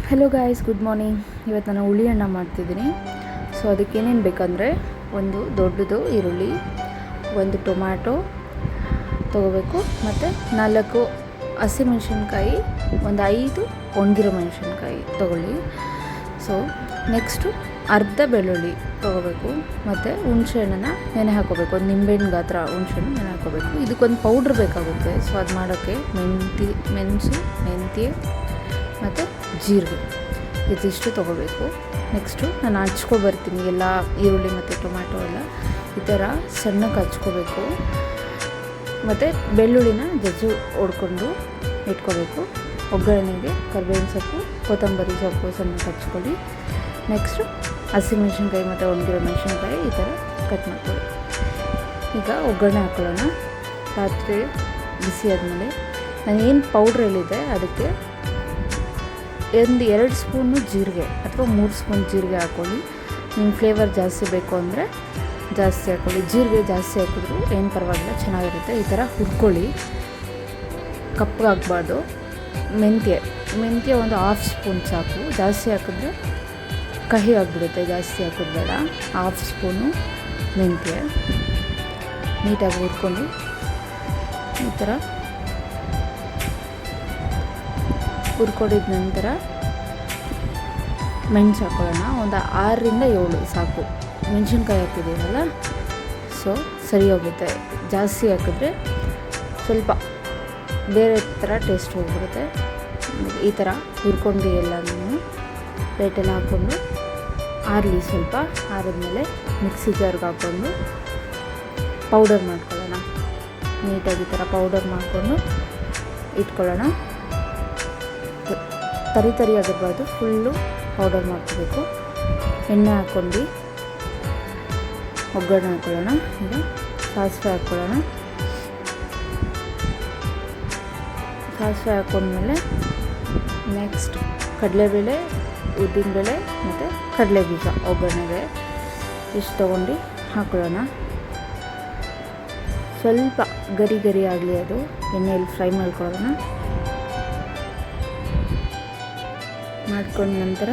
Hello guys, good morning. ಇವತ್ತು ನಾನು ಹುಳಿ ಅನ್ನ ಮಾಡ್ತಿದ್ದೀನಿ. ಸೊ ಅದಕ್ಕೇನೇನು ಬೇಕಂದರೆ, ಒಂದು ದೊಡ್ಡದು ಈರುಳ್ಳಿ, ಒಂದು ಟೊಮ್ಯಾಟೊ ತೊಗೋಬೇಕು, ಮತ್ತು 4 ಹಸಿಮೆಣ್ಸಿನ್ಕಾಯಿ, ಒಂದು 5 ಒಣಗಿರೋ ಮೆಣಸಿನ್ಕಾಯಿ ತೊಗೊಳ್ಳಿ. ಸೊ ನೆಕ್ಸ್ಟು ಅರ್ಧ ಬೆಳ್ಳುಳ್ಳಿ ತೊಗೋಬೇಕು, ಮತ್ತು ಹುಣಸೆಹಣ್ಣನ್ನು ನೆನೆ ಹಾಕೋಬೇಕು. ಒಂದು ನಿಂಬೆಹಣ್ಣು ಗಾತ್ರ ಹುಣಸೆಹಣ್ಣು ನೆನೆ ಹಾಕೋಬೇಕು. ಇದಕ್ಕೊಂದು ಪೌಡ್ರ್ ಬೇಕಾಗುತ್ತೆ. ಸೊ ಅದು ಮಾಡೋಕ್ಕೆ ಮೆಣಸು, ಮೆಂತ್ಯ ಮತ್ತು ಜೀರಿಗೆ ಇದಿಷ್ಟು ತೊಗೋಬೇಕು. ನೆಕ್ಸ್ಟು ನಾನು ಹಚ್ಕೊಬರ್ತೀನಿ ಎಲ್ಲ ಈರುಳ್ಳಿ ಮತ್ತು ಟೊಮ್ಯಾಟೊ ಎಲ್ಲ ಈ ಥರ ಸಣ್ಣಕ್ಕೆ ಹಚ್ಕೋಬೇಕು. ಮತ್ತು ಬೆಳ್ಳುಳ್ಳಿನ ಜಜ್ಜಿ ಹೊಡ್ಕೊಂಡು ಇಟ್ಕೋಬೇಕು. ಒಗ್ಗರಣೆಗೆ ಕರಿಬೇವಿನ ಸೊಪ್ಪು, ಕೊತ್ತಂಬರಿ ಸೊಪ್ಪು ಸಣ್ಣಕ್ಕೆ ಹಚ್ಕೊಳ್ಳಿ. ನೆಕ್ಸ್ಟು ಹಸಿಮೆಣ್ಸಿನ್ಕಾಯಿ ಮತ್ತು ಒಣಗಿರೋ ಮೆಣಸಿನ್ಕಾಯಿ ಈ ಥರ ಕಟ್ ಮಾಡ್ಕೊಳ್ಳಿ. ಈಗ ಒಗ್ಗರಣೆ ಹಾಕ್ಕೊಳ್ಳೋಣ. ರಾತ್ರಿ ಬಿಸಿ ಆದಮೇಲೆ ನಾನು ಏನು ಪೌಡ್ರ್ ಹೇಳಿದೆ ಅದಕ್ಕೆ 2 ಸ್ಪೂನು ಜೀರಿಗೆ ಅಥವಾ 3 ಸ್ಪೂನ್ ಜೀರಿಗೆ ಹಾಕ್ಕೊಳ್ಳಿ. ನಿಮ್ಮ ಫ್ಲೇವರ್ ಜಾಸ್ತಿ ಬೇಕು ಅಂದರೆ ಜಾಸ್ತಿ ಹಾಕ್ಕೊಳ್ಳಿ. ಜೀರಿಗೆ ಜಾಸ್ತಿ ಹಾಕಿದ್ರು ಏನು ಪರವಾಗಿಲ್ಲ, ಚೆನ್ನಾಗಿರುತ್ತೆ. ಈ ಥರ ಹುರ್ಕೊಳ್ಳಿ. ಕಪ್ಪಗೆ ಹಾಕ್ಬಾರ್ದು. ಮೆಂತ್ಯ ಒಂದು 1/2 ಸ್ಪೂನ್ ಸಾಕು. ಜಾಸ್ತಿ ಹಾಕಿದ್ರೆ ಕಹಿ ಆಗಿಬಿಡುತ್ತೆ, ಜಾಸ್ತಿ ಹಾಕೋದು ಬೇಡ. 1/2 ಸ್ಪೂನು ಮೆಂತ್ಯ ನೀಟಾಗಿ ಹುರ್ಕೊಂಡು ಈ ಥರ ಹುರ್ಕೊಂಡಿದ ನಂತರ ಮೆಣಸು ಹಾಕೊಳ್ಳೋಣ. ಒಂದು 6ರಿಂದ 7 ಸಾಕು. ಮೆಣಸಿನ್ಕಾಯಿ ಹಾಕಿದ್ದೀವಲ್ಲ, ಸೊ ಸರಿ ಹೋಗುತ್ತೆ. ಜಾಸ್ತಿ ಹಾಕಿದ್ರೆ ಸ್ವಲ್ಪ ಬೇರೆ ಥರ ಟೇಸ್ಟ್ ಹೋಗ್ಬಿಡುತ್ತೆ. ಈ ಥರ ಹುರ್ಕೊಂಡು ಎಲ್ಲನೂ ಪ್ಲೇಟೆಲ್ಲ ಹಾಕ್ಕೊಂಡು ಆರಲಿ. ಸ್ವಲ್ಪ ಆರಿದ್ಮೇಲೆ ಮಿಕ್ಸಿ ಜಾರ್ಗೆ ಹಾಕ್ಕೊಂಡು ಪೌಡರ್ ಮಾಡ್ಕೊಳ್ಳೋಣ. ನೀಟಾಗಿ ಈ ಥರ ಪೌಡರ್ ಮಾಡಿಕೊಂಡು ಇಟ್ಕೊಳ್ಳೋಣ. ತರಿ ಆಗಿರ್ಬಾರ್ದು, ಫುಲ್ಲು ಪೌಡರ್ ಮಾಡ್ಕೋಬೇಕು. ಎಣ್ಣೆ ಹಾಕ್ಕೊಂಡು ಒಗ್ಗರಣೆ ಹಾಕ್ಕೊಳ್ಳೋಣ. ಈಗ ಸಾಸಿವೆ ಹಾಕ್ಕೊಳ್ಳೋಣ. ಸಾಸಿವೆ ಹಾಕ್ಕೊಂಡ್ಮೇಲೆ ನೆಕ್ಸ್ಟ್ ಕಡಲೆಬೇಳೆ, ಉದ್ದಿನಬೇಳೆ ಮತ್ತು ಕಡಲೆಬೀಜ ಒಗ್ಗರಣೆಗೆ ಇಷ್ಟು ತೊಗೊಂಡು ಹಾಕ್ಕೊಳ್ಳೋಣ. ಸ್ವಲ್ಪ ಗರಿ ಆಗಲಿ, ಅದು ಎಣ್ಣೆಯಲ್ಲಿ ಫ್ರೈ ಮಾಡ್ಕೊಳ್ಳೋಣ. ಮಾಡ್ಕೊಂಡ ನಂತರ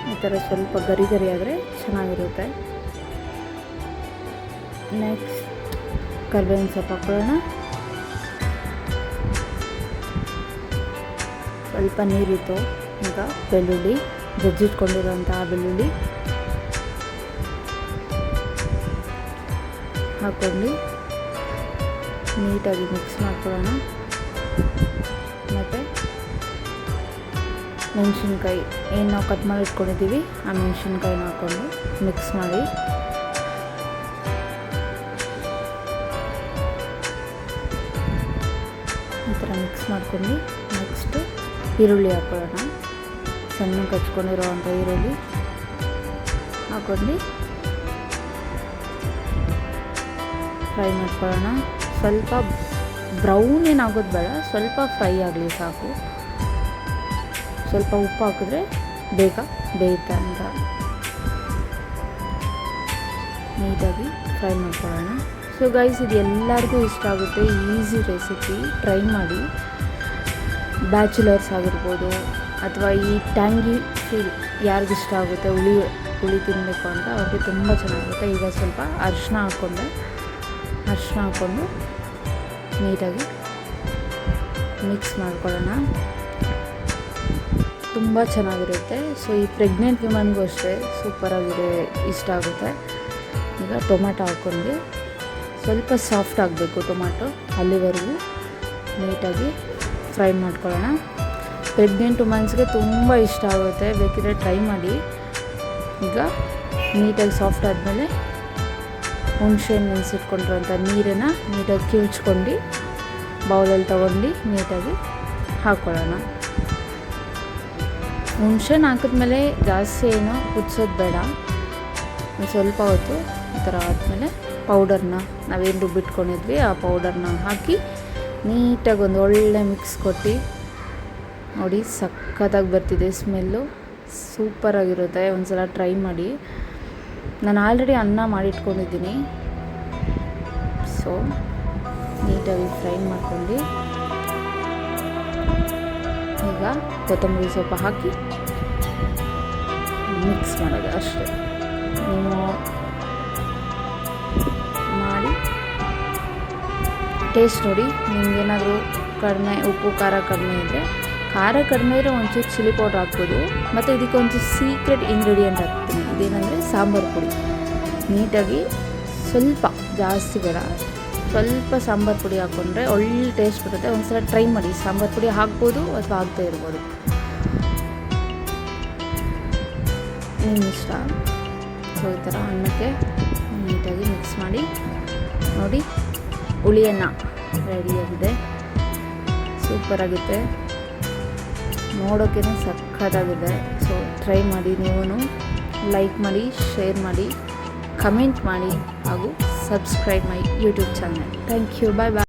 ಈ ಥರ ಸ್ವಲ್ಪ ಗರಿ ಆದರೆ ಚೆನ್ನಾಗಿರುತ್ತೆ. ನೆಕ್ಸ್ಟ್ ಕರಿಬೇವಿನ ಸೊಪ್ಪು ಹಾಕ್ಕೊಳ್ಳೋಣ. ಸ್ವಲ್ಪ ನೀರಿತ್ತು. ಈಗ ಬೆಳ್ಳುಳ್ಳಿ, ಜಜ್ಜಿಟ್ಕೊಂಡಿರೋಂಥ ಬೆಳ್ಳುಳ್ಳಿ ಹಾಕ್ಕೊಂಡು ನೀಟಾಗಿ ಮಿಕ್ಸ್ ಮಾಡ್ಕೊಳ್ಳೋಣ. ಮತ್ತು ಮೆಣಸಿನ್ಕಾಯಿ ಏನು ನಾವು ಕಟ್ ಮಾಡಿ ಇಟ್ಕೊಂಡಿದ್ದೀವಿ ಆ ಮೆಣಸಿನ್ಕಾಯಿನ ಹಾಕ್ಕೊಂಡು ಮಿಕ್ಸ್ ಮಾಡಿ ಈ ಥರ ಮಿಕ್ಸ್ ಮಾಡ್ಕೊಂಡು ನೆಕ್ಸ್ಟು ಈರುಳ್ಳಿ ಹಾಕ್ಕೊಳ್ಳೋಣ. ಸಣ್ಣಕ್ಕೆ ಹಚ್ಕೊಂಡಿರೋವಂಥ ಈರುಳ್ಳಿ ಹಾಕ್ಕೊಂಡು ಫ್ರೈ ಮಾಡ್ಕೊಳ್ಳೋಣ. ಸ್ವಲ್ಪ ಬ್ರೌನ್ ಏನಾಗೋದು ಬೇಡ, ಸ್ವಲ್ಪ ಫ್ರೈ ಆಗಲಿ ಸಾಕು. ಸ್ವಲ್ಪ ಉಪ್ಪು ಹಾಕಿದ್ರೆ ಬೇಗ ಬೇಯುತ್ತೆ ಅಂತ ನೀಟಾಗಿ ಫ್ರೈ ಮಾಡ್ಕೊಳ್ಳೋಣ. ಸೊ ಗೈಸ್, ಇದು ಎಲ್ಲರಿಗೂ ಇಷ್ಟ ಆಗುತ್ತೆ. ಈಸಿ ರೆಸಿಪಿ, ಟ್ರೈ ಮಾಡಿ. ಬ್ಯಾಚುಲರ್ಸ್ ಆಗಿರ್ಬೋದು ಅಥವಾ ಈ ಟ್ಯಾಂಗಿ ಫೀಲ್ ಯಾರಿಗಿಷ್ಟ ಆಗುತ್ತೆ, ಹುಳಿ ತಿನ್ನಬೇಕು ಅಂತ ಅವ್ರಿಗೆ ತುಂಬ ಚೆನ್ನಾಗಿರುತ್ತೆ. ಈಗ ಸ್ವಲ್ಪ ಅರಿಶಿನ ಹಾಕ್ಕೊಂಡು ನೀಟಾಗಿ ಮಿಕ್ಸ್ ಮಾಡ್ಕೊಳ್ಳೋಣ. ತುಂಬ ಚೆನ್ನಾಗಿರುತ್ತೆ. ಸೊ ಈ ಪ್ರೆಗ್ನೆಂಟ್ ವಿಮನ್ಗೂ ಅಷ್ಟೇ ಇಷ್ಟ ಆಗುತ್ತೆ. ಈಗ ಟೊಮ್ಯಾಟೊ ಹಾಕ್ಕೊಂಡು ಸ್ವಲ್ಪ ಸಾಫ್ಟ್ ಆಗಬೇಕು ಟೊಮ್ಯಾಟೊ, ಅಲ್ಲಿವರೆಗೂ ನೀಟಾಗಿ ಫ್ರೈ ಮಾಡ್ಕೊಳ್ಳೋಣ. ಪ್ರೆಗ್ನೆಂಟ್ ವುಮನ್ಸ್ಗೆ ತುಂಬ ಇಷ್ಟ ಆಗುತ್ತೆ, ಬೇಕಿದ್ರೆ ಟ್ರೈ ಮಾಡಿ. ಈಗ ನೀಟಾಗಿ ಸಾಫ್ಟ್ ಆದಮೇಲೆ ಹುಣಸೆಹಣ್ಣು ನೆನೆಸಿಟ್ಕೊಂಡಿರೋಂಥ ನೀರನ್ನು ನೀಟಾಗಿ ಕಿವುಚ್ಕೊಂಡು ಬೌಲಲ್ಲಿ ತೊಗೊಂಡು ನೀಟಾಗಿ ಹಾಕ್ಕೊಳ್ಳೋಣ. ಹುಣಸೆಹಣ್ಣು ಹಾಕಿದ್ಮೇಲೆ ಜಾಸ್ತಿ ಏನೋ ಕುದಿಸೋದು ಬೇಡ. ಸ್ವಲ್ಪ ಹೊತ್ತು ಈ ಥರ ಆದಮೇಲೆ ಪೌಡರ್ನ ನಾವೇನು ರುಬ್ಬಿಟ್ಕೊಂಡಿದ್ವಿ ಆ ಪೌಡರ್ನ ಹಾಕಿ ನೀಟಾಗಿ ಒಂದು ಒಳ್ಳೆ ಮಿಕ್ಸ್ ಕೊಟ್ಟು ನೋಡಿ, ಸಖತ್ತಾಗಿ ಬರ್ತಿದೆ ಸ್ಮೆಲ್ಲು. ಸೂಪರಾಗಿರುತ್ತೆ. ಒಂದು ಸಲ ಟ್ರೈ ಮಾಡಿ. ನಾನು ಆಲ್ರೆಡಿ ಅನ್ನ ಮಾಡಿಟ್ಕೊಂಡಿದ್ದೀನಿ. ಸೊ ನೀಟಾಗಿ ಫ್ರೈ ಮಾಡ್ಕೊಂಡು ಈಗ ಕೊತ್ತಂಬರಿ ಸೊಪ್ಪು ಹಾಕಿ ಮಿಕ್ಸ್ ಮಾಡೋದು ಅಷ್ಟೇ. ನೀವು ಮಾಡಿ ಟೇಸ್ಟ್ ನೋಡಿ. ನಿಮಗೇನಾದರೂ ಕಡಿಮೆ ಉಪ್ಪು ಖಾರ ಕಡಿಮೆ ಇದ್ದರೆ ಒಂಚೂರು ಚಿಲ್ಲಿ ಪೌಡ್ರ್ ಹಾಕ್ಬೋದು. ಮತ್ತು ಇದಕ್ಕೆ ಒಂಚೂರು ಸೀಕ್ರೆಟ್ ಇಂಗ್ರೀಡಿಯೆಂಟ್ ಹಾಕ್ತೀನಿ. ಇದೇನೆಂದರೆ ಸಾಂಬಾರು ಪುಡಿ. ನೀಟಾಗಿ ಸ್ವಲ್ಪ, ಜಾಸ್ತಿ ಬೇಡ, ಸ್ವಲ್ಪ ಸಾಂಬಾರು ಪುಡಿ ಹಾಕ್ಕೊಂಡ್ರೆ ಒಳ್ಳೆ ಟೇಸ್ಟ್ ಬರುತ್ತೆ. ಒಂದು ಸಲ ಟ್ರೈ ಮಾಡಿ. ಸಾಂಬಾರು ಪುಡಿ ಹಾಕ್ಬೋದು ಅಥವಾ ಹಾಕ್ದೇ ಇರ್ಬೋದು, ನಿಮ್ಮ ಇಷ್ಟ. ಸೊ ಈ ಥರ ಅನ್ನಕ್ಕೆ ನೀಟಾಗಿ ಮಿಕ್ಸ್ ಮಾಡಿ ನೋಡಿ. ಹುಳಿ ಅನ್ನ ರೆಡಿಯಾಗಿದೆ. ಸೂಪರಾಗಿದೆ, ನೋಡೋಕ್ಕೇ ಸಖತ್ತಾಗಿದೆ. ಸೊ ಟ್ರೈ ಮಾಡಿ. ನೀವು ಲೈಕ್ ಮಾಡಿ, ಶೇರ್ ಮಾಡಿ, ಕಮೆಂಟ್ ಮಾಡಿ ಹಾಗೂ subscribe my YouTube channel. Thank you. Bye bye.